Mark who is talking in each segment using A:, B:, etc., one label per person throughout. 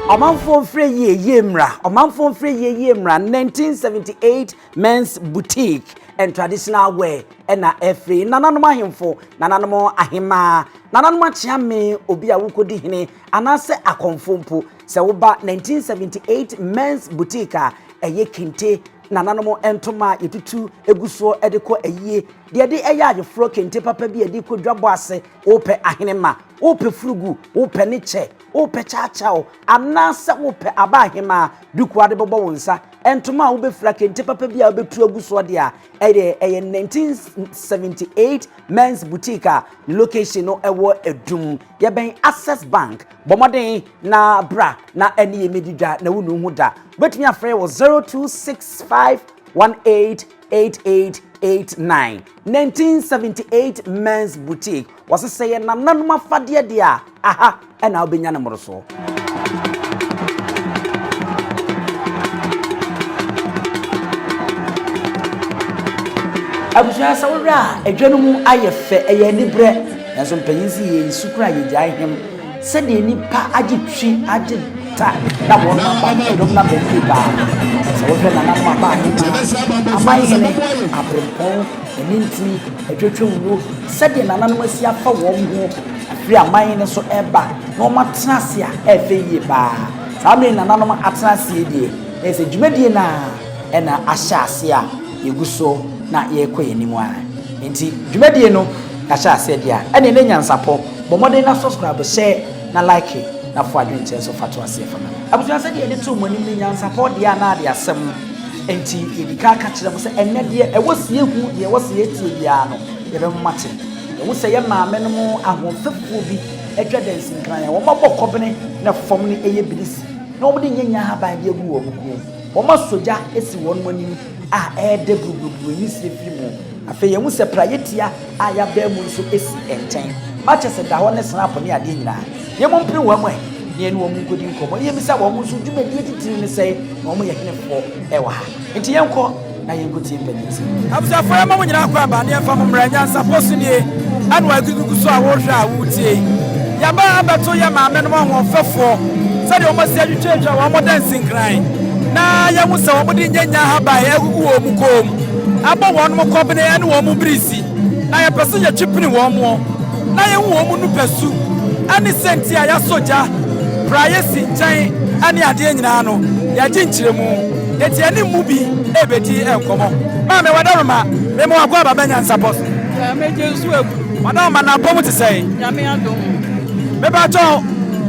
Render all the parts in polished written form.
A: Omanfo free yemra. Omanfo free yemra. 1978 men's boutique and traditional wear. Ena free. Nananuma himfo. Nananuma ahima. Nananuma chiame obi awukodi hine. Anase akonfompo. Se woba 1978 men's boutique eye kente. Nananomo entoma yetutu eguso edeko eye de eya ayefro kente papa bi edi kodwabo ase ope ahenema ope frugu ope neche ope chachao anase ope abahema duku ade bobo wonsa entoma wo be fra kente papa bi a obetu eguso de a eye 1978 men's boutique location no ewo edum ye ben Access Bank bomoden na bra na eni emedidwa na wonu hu da betumi afre wo 0265188889 1978 men's boutique was say na nanuma fade de a aha ena obenya na moroso abuja sawra edwanumu ayefe eye nibre enso mpanyinsi ye sukura ye jahim se de nipa agitwi agita da wona ba edom na bekiba so wohwe na nanuma ba Amahene aprempon eninti etwetwuwo se de nananuma si afa wo ho afri Amahene so eba na o matrase a efe ye ba samre nananuma atrase die ese dwumadie na ena ahyase a yeguso na yekoye nimu a enti dwumadie no ahyase dia ene ne nyansapo bomode na subscribe share na like na fo adwenche so fato ase fama abuja se de ne to monim ne nyansapo dia na de asem enti edika ka kire mo se enne de ewosie hu de ewosie tie bia no ye be mate ewo se ye maame no mo ahofefo bi edwa dansi nkran ya wo mabokobene na fom ne eye bilisi na wo de nyanya ha ba bi egu wo buku wo masoja esi won monim a ede bububu ni sefiri mo afi ye mu se prayetia a ya ba mu so esi enten mache se da ho ne snap ne ade nyina ye mo mpre wo mo ye ne wo mu kodi nkomo ye bisa wo mu so dwumadi titiri ne sei na wo mo ye henefo ewa ha enti ye nko na ye nkoti mpanisi abuja fa ma mo nyina kwa ba ne fa mo mra Nyansapo so nie anu agugugu so a wo hwa a wo tie ya ba abato ye ma me no ho fefo se de wo mo se adwetwa wo mo dancing cry na ya mu se wo mo de nyanya ha ba ye agugu wo mu kom abo wo no kobene ene wo mu brisi na ye pese ye twipini wo mo na ye wo mu nu pesu ani senti a ya soja privacy nchen ani ade nyina no ya ginchiremu eti ani mu bi ebedi enkomo ma me wadaroma me mo agwa baba Nyansapo ya me jesu egu wadaroma na bomu te sei ya me adom me ba to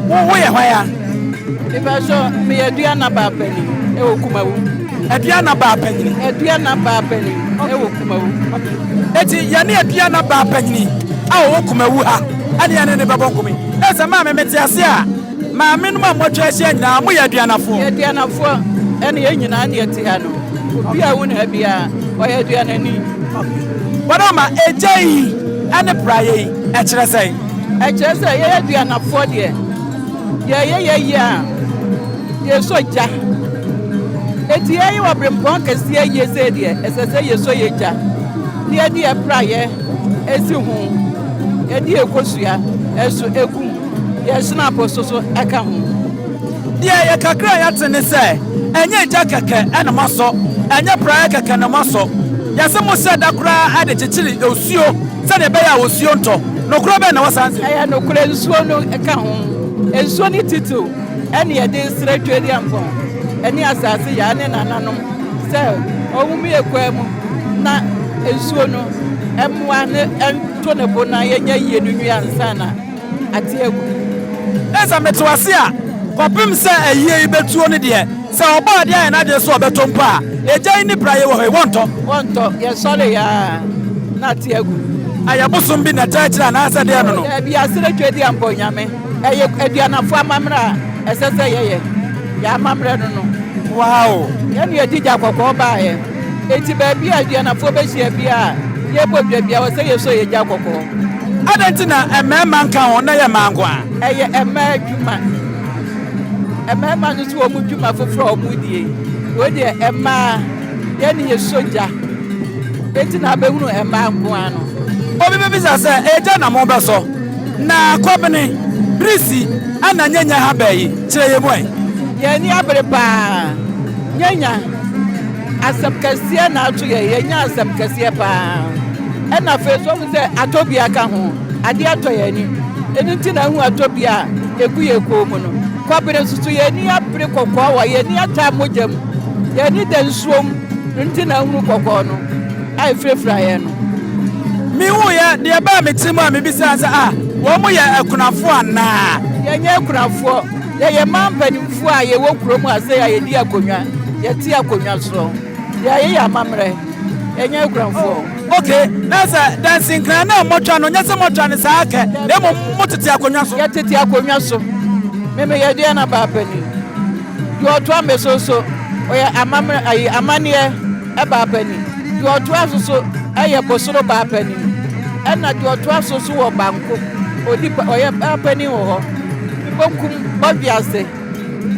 A: wo ye hwan me ba so me yadua na ba pani e wo Kumawu adua na ba pani e wo Kumawu eti ya ne adua na ba pani a wo Kumawu ha ani ane ne babo nkumi esa ma me metiase a ma me no ma motwa ahia nyina mo yaduanafo ene ye nyina ne eti ha no obi a wona bia o yaduana ni wada ma ejei ane praye e kire sei ye yaduanafo de ye a ye soja eti ye wa brempon kase ye se de esese ye so ye ja ne de praye esi hu ye de ekosua esu egum ye snap so aka hu die ye kakra ya tene se enye ja keke ene maso enye praye keke ne maso yase mo se da kura ade chichiri osuo se ne be ya osuo nto no kura be na wasanse aya no kura nsuo no eka hu ensuo ni titu ene ye de sretwedi ampon ene asase ya ne nananom se owumi ekwemu na ensuo no emwa ne ento ne bona ye nya ye nunu ansa na ate egu esa metwase a kopim se aye betuo ne de se oba de aye na de so obeto mpa ejai ni praye wo he wonto ye sole ya na ate egu ayabusum bi na tachira na asa de no bi asere twedi ampo nyame eye aduanafo amamra esese ye ya amamra no wow ye ne edija kokko ba ye eti ba bi aduanafo be hia bi a ye bodwa bia wo se ye so ye ja kokko adantina emema nka ho na ye mangwa eye adwuma no so omu dwuma foforo omu die wo de ema ye ne ye soja eti na behunu ema nko ano obi be bisa se eja na mo be so na kobene brisi ana nyanya ha bayi kire ye moy
B: Yeni abrepa. Nyanya. Asam kasiye na atu ye nya asam kasiye pa. E na fe so mu se atobia ka ho. Ade ato ye ni. Enu ti na hu atobia eku ye ko mu no. Kwabere susu ye ni abre kokko wa ye ni ata mojam. Ye ni den suom. Nti na hu kokko no. Ai frefra ye no.
C: Mi hu ye de ba me timu a me bisa sa wo mu ye akunafo ana.
B: Ye nya akunafo. Ye mampanimfo a ye wo krom ase ya ye di akonwa. Ye ti akonwa so. Ye amamre. Ye nya akunafo.
C: Okay, nasa dancing kran na motwa no nyese motwa ne sa aka. Na mo motete akonwa so.
B: Ye tete akonwa so. Meme ye de na ba pani. Yo to amesoso. Oya amamre ayi amane e ba pani. Yo to asoso aye bosoro ba pani. Ena de to asoso wo banko. Odi oya ba pani wo ho. Bonkum babiase.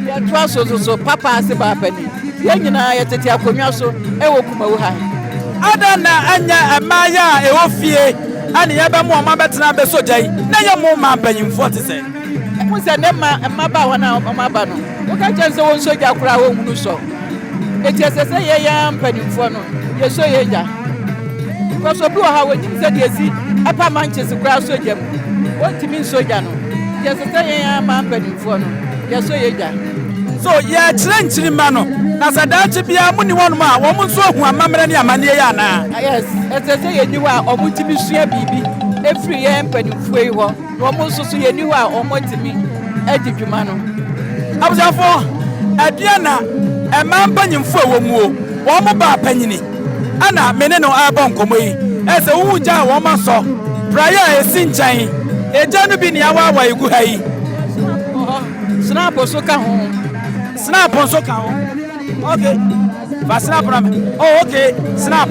B: Ye to asoso papa ase ba pani. Ye nyina ye tete akonwa so e wo Kumawu ha.
C: Adana anya amaya e wo fie. Ani ye be mo ma betena be sojai. Na ye mo ma mpanyimfo te se.
B: Musa ne ma ba wana ma ba no. Wo ka chense won soja kura wo hunu so. Eti esese ye ya mpanimfo no. Ye so ye ja. Ko so bi wo ha wo nyim se de esi apa manchese kura soja mu. Won timi soja no. Ye esese ye ya ma mpanimfo no. Ye so ye ja.
C: So ye chire ma no. Na sadachi bia mu ni wonu ma wo mu so hu amamre ne amane ye ana.
B: Yes, esese ye ni wa omutimi sua bibi. Efri ye mpanimfo yi ho. Wo mu so ye ni wa omotimi edidwuma no.
C: Abusafo aduana emampanyimfo wo mu o. Wo mu ba panyini. Ana mene no abon komo yi. Ese wo ja wo ma so. Prayer esi nchan. Eja no bi ni awa igu ha yi.
B: Snap so ka ho.
C: Snap so ka ho. Okay. Fa snap na me. Oh okay. Snap.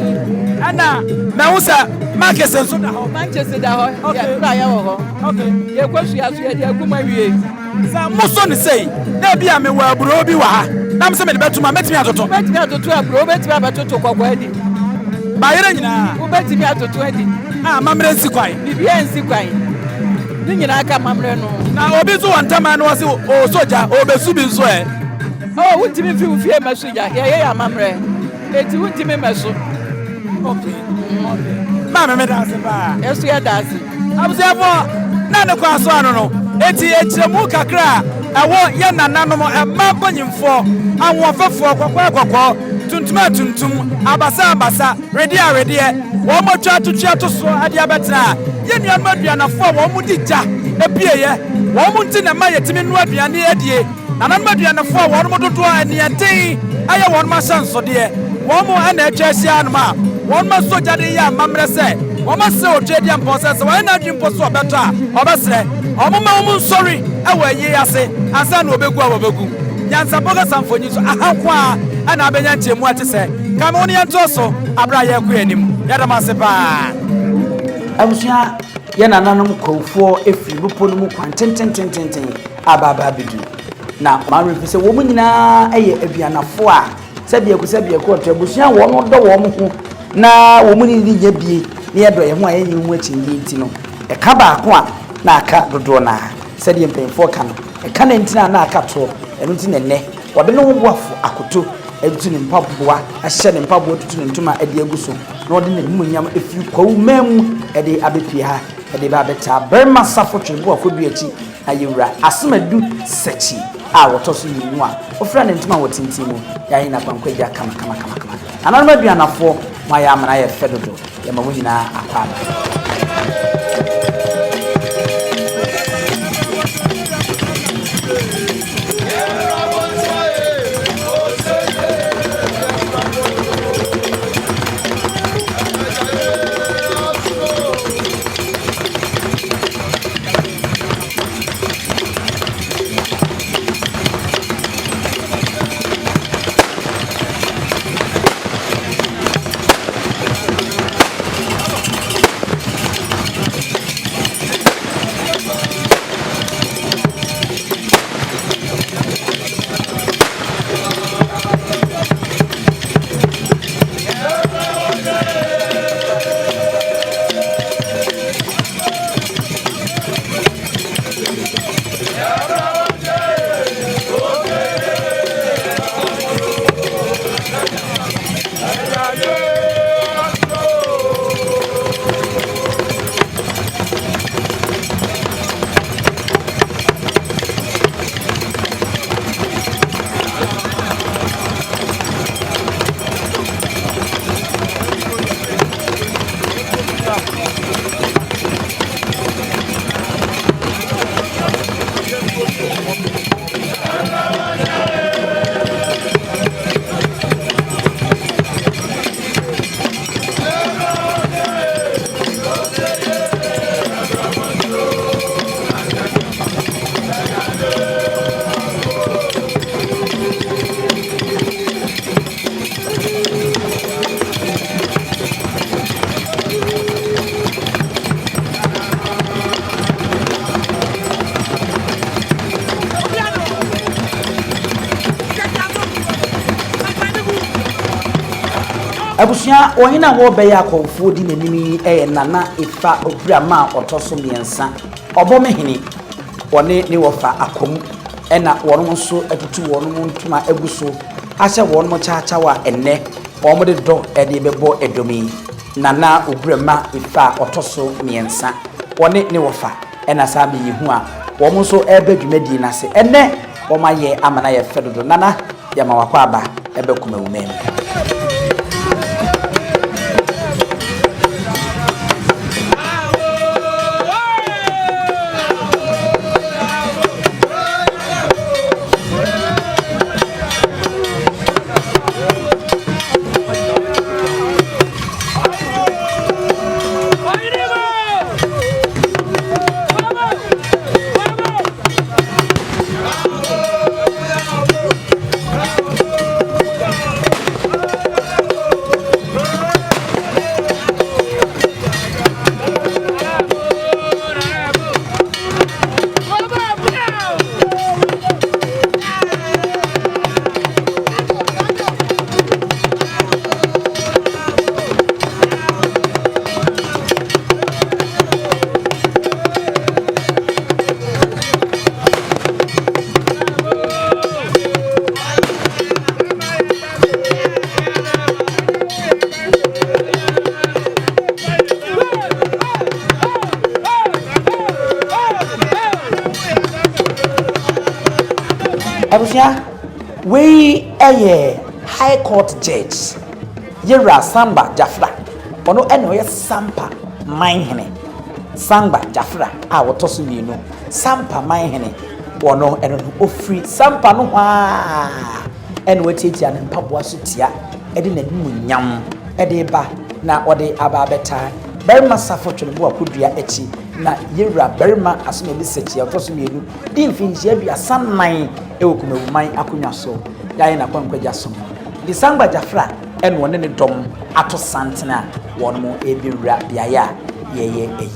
C: Ana meusa Manchester so da ho.
B: Manchester da ho. Ya prayer wo ho.
C: Okay.
B: Ye kwasu ya so ya de aguma wie.
C: Sa muso ni sei. Na bia me wa buro bi wa ha. Na me se me de betuma metimi atoto.
B: Betimi atoto aburo betimi abatoto kokko adi.
C: Ba yere nyina.
B: Wo betimi atoto adi.
C: Ah mamre nsi kwai.
B: Bibia nsi kwai. Ni nyina aka mamre no.
C: Na obi zo wantama no wase o soja o besu bi nso e.
B: Oh, wutimi fi ufie meso ya. Ye ya mamre. Eti wutimi meso.
C: Okay. Ma me da se ba.
B: Yeso ya da se.
C: Abusefo na ne kwa so ano no. Eti echiremu kakra ewo ye nananom emampanyimfo anwofefo kwakwa tuntum abasa ready wo motwa tutwa to so ade abetena ye nuan maduanafo wo mu digya epieye wo mu nti na ma yetimi nu aduane adie nanan maduanafo wo mu dodo anienten aye wo ma sansode wo mu ana atwasia anoma wo ma soja de ya mamre se wo ma se otwedi amponse se wo na adwimpo so obeto a obesre omuma wo mu sorry ewa yi ase asa na obegu abegu Nyansapo Sampahene so ahankwa ana abenya nchemu ate se kama woni yantoso abra ye kɔ anim yadamase pa
A: abusua ye nananom kɔfo efiri bupo no mu kwantentententen ababa bidu na ma refi se wo mu nyina eye abianafo a sɛbie ku ɔtɔ abusua wo no dɔ wo mu ho na wo mu ni nya bie ne yɛdɔ ye ho a yenyi mu akyinyi nti no ɛka baako a na aka dodo na sɛde mpemfo ka no ɛka na ntina na aka to ɛno nti nene wɔde no woafo akoto etu ne mpaboa ahye ne mpaboa tutu ne ntoma ade aguso na wɔde ne munyam efiri kwawu mamu ade abepie ha ade ba beta berma safotwe bo akodu achi ayewura asemadu sachi a wɔtɔso yimu a ofra ne ntoma wɔtintin mu yayin na kwankwaja kama ananoma duanafo ma ya amana ye fedodo ye ma nyina akwaba Abusua ohina wo be ya akofo di nanimi nana ifa obrama otoso miensa Omanhene wone ne wofa akom ena wono so atutu wono ntuma aguso ahye wono chaacha wa enne omode do ede bebo edomi nana obrama ifa otoso miensa wone ne wofa ena sabi yehu a womo so ebe dwumadi na se enne womaye amana ye fedodo nana yama wakwa aba ebe Kumawu mem. Abusia we high court judge Yera Samba Jafra ono eno ye Sampahene Samba Jafra a wotoso mienu Sampahene wono eno ofri Sampa no hwa eno wetietia ne mpaboa so tia ede na munyam ede ba na ode aba beta berma safotwe bo akodua echi na Yera berma asome bi sechi wotoso mienu di mfinjia bia sannan ewo Kumawu man akonwa so yaye na kwankwaja so di Samba Jafra en wone ne dom ato santena won mo ebiwura biaya yeye eyi.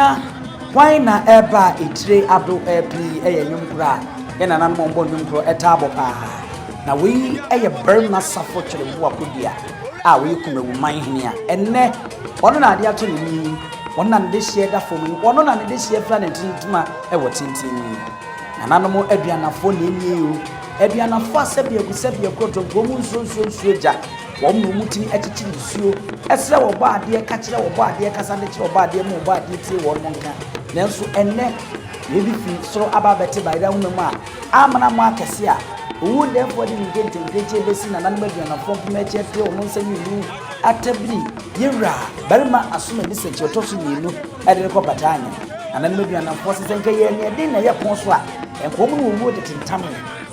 A: abusua why na eba etire ado pri nnwom kura ye na nan mombo nnwom kura etabo pa na we berma Asafo Twelebo akodua a we Kumawu Omanhene a enne ono na ade ato ni ono na de hye da fom ono na de hye fra na tintima ewo tintin na nanom aduanafo na enie o aduanafo asebia koto gomu nso ja wo mu tini echichiri suo esre wo ba ade ka kire wo ba ade kasa de kire wo ba ade mu ba ade tie wo no nka nanso enne ebi fi soro aba bete ba ida hunu mu a amana mu akese a owu dem for the ngente besi na nan aduanafo mpmeche tie wo nsani lu atabri yira barima Asumegyahene sechi otoso ni nu ede ko patanya anan aduanafo sesenke ye ne de na ye pon so a enkomu no wo de tintam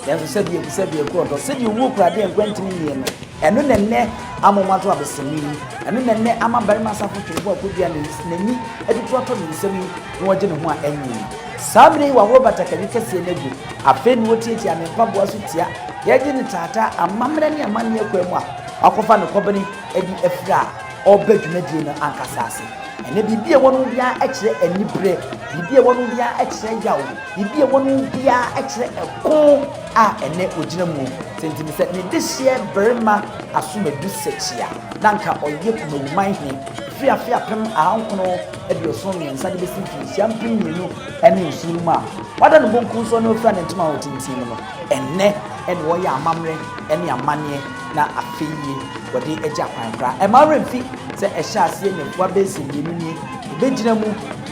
A: yanso sabie ko do sedi wo kura de enkwantini ni no eno nenne amomato abesemi eno nenne amabarima Asafo Twelebo akodua nani edutoto ni nsemi no wogye ne ho a enyi sabre wa wo batakani kese negu afeni wotieti amempa boa so tia yeje ne tata amamre ne amane akwamu a akofa ne kobani edi afira obadwumadie no ankasase ene bibie wono bia ekire anibre bibie wono bia ekire yawo bibie wono bia ekire eko a ene ogina mu sentimi se ne dehye berma Asumegyahene sechia nanka oye Kumawu Omanhene fia pem ahankono edioso nyensa de besi fi champin nyinu ene nsuru ma wada no bonku so no fra ne ntoma hotintin no ene wo ya amamre ene amane na afeye wode eja kwanfra e ma remfi se ehya ase ne kwa besi nyinu ni begyina mu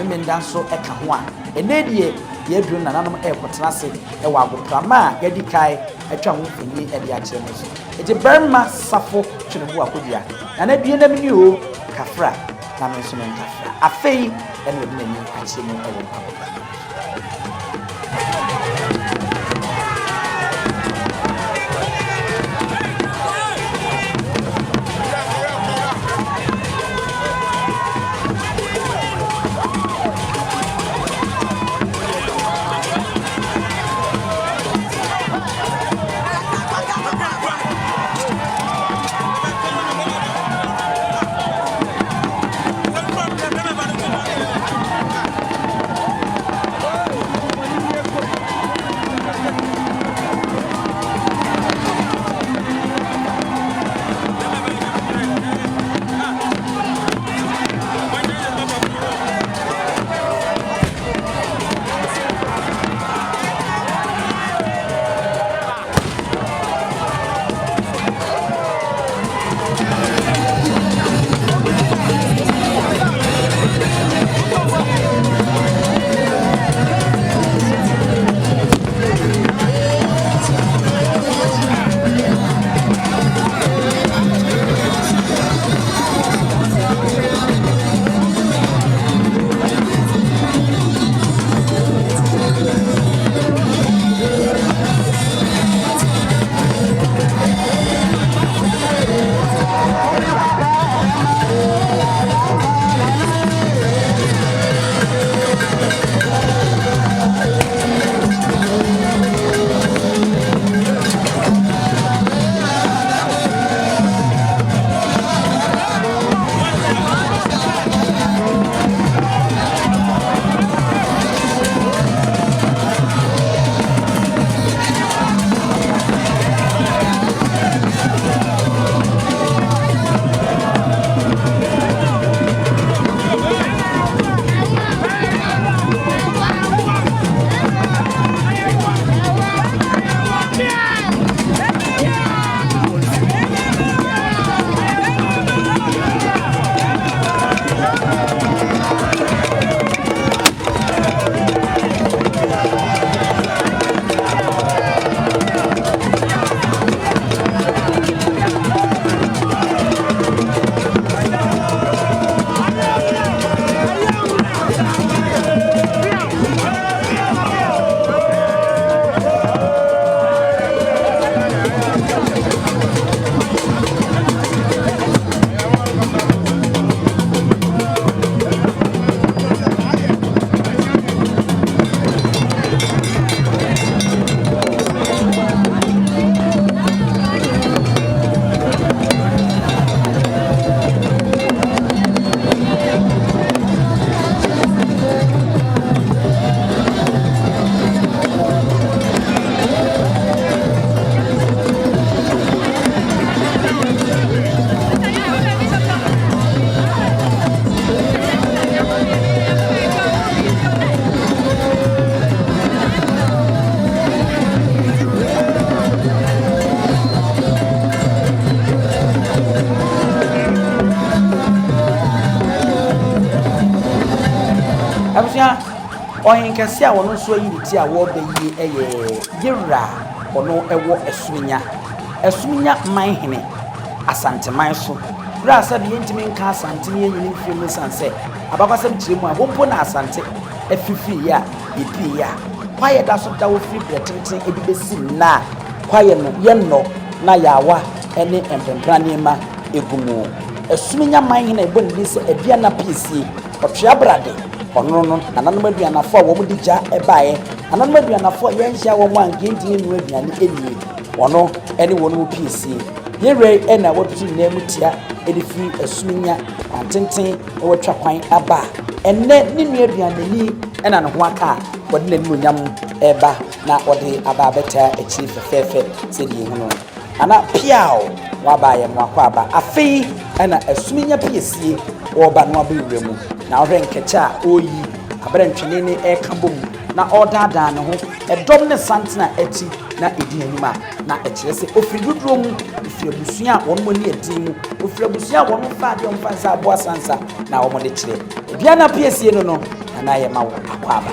A: me ndanso eka ho a ene die ye duru nananom ekotena se e wa agoprama ya di kai atwa ho fini e de akire no so eje berma Asafo Twelebo akodua na due na mini o kafra na me so kafra afei ene odi nani akire no e wo Oyin kese a wono so yi ti a wo be yi yewra ono ewo Essumenya Mourn asanteman so bra sa de yentimi nka asante ne nyini film sanse abakwasem kiremu a bompo na asante afifi ya ipi ya kwaye da so da wo free pretenten edibesi na kwaye no yenno na yawa ene empemprane ma egumu Essumenya Mourn ebonidi se aduana PC otwe abrade ono no nananum aduanafo a wo mu digya ebae nananum aduanafo yenhia wo mu angendi enu aduane enie ono ene wonu PC yere ena wotu na mutia edifi Essumenya antenten wotwa kwan aba enne ne nuaduanani ena ne ho aka wode ne nuonyam eba na wode aba beta echi fefefe sedi hunu ana piao wabaye mo akwaba afei ena Essumenya piesie wo ba no abewuremu na ohwe nkecha oyi abrantwene ne ekambom na odada ne ho edom ne santena echi na edi anima na ekirese ofiduduro mu ofirabusua won mo ne edi mu ofirabusua won fa de on fa sa abo sansa na wo mo de kire bia na piesie no na ye ma wo akwaba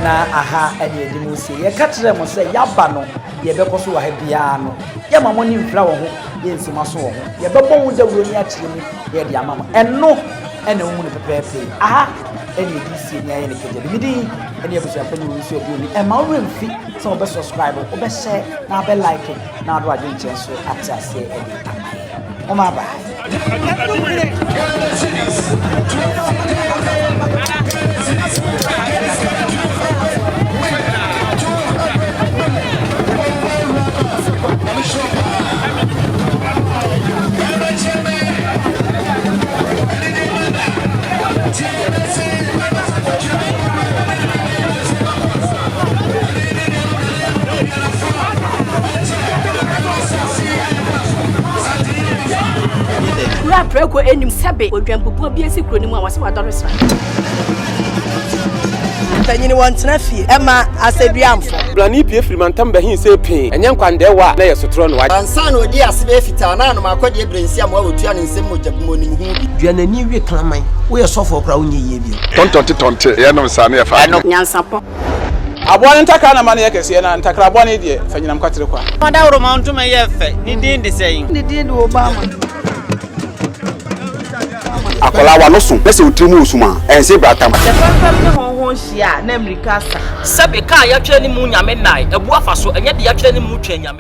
A: na aha ene edimu se ye katrem mo se yaba no ye bekoso wa ha bia no ye mamo ni mfra wo ho ye nsima so wo ho ye bebo wo dawuro ni akire ni ye de amamo eno ene wo ni pepepe aha ene edi se ni aye ne keje bi di ene ye busu afani wo nso obi ni e ma wo mfi se wo be subscribe wo be share na be like na do adwen che so atase edi amaye o ma ba
D: Preko enim sebe odwampopo bi esi kroni mu a wase wadoresra tanyini wontena fie ema aseduamfo
E: blani pie frimantam bahin se pin enye nkwande wa na yesotro no wa
F: ansa na odi asebe fita na no makodi ebrensi am wa otua ne nsem mojabumo nim hu
G: duanani wie klaman wo ye sofo kra wo nye yie bi
H: tontonte ye no sane ye fa
D: nyansapo
B: abone ntaka na mane yakese na ntakra abone de fanyinam kwatere kwa
I: mada woro mantuma ye fe ni din de sei
D: ni din de obama
H: akola wa no so pese utrimu usuma ense bratam
I: fam ne honhon hia na amerika sa
J: sabe ka ya twa ni mu nyame nai ebu afa so enye de ya twa ni mu twa nyame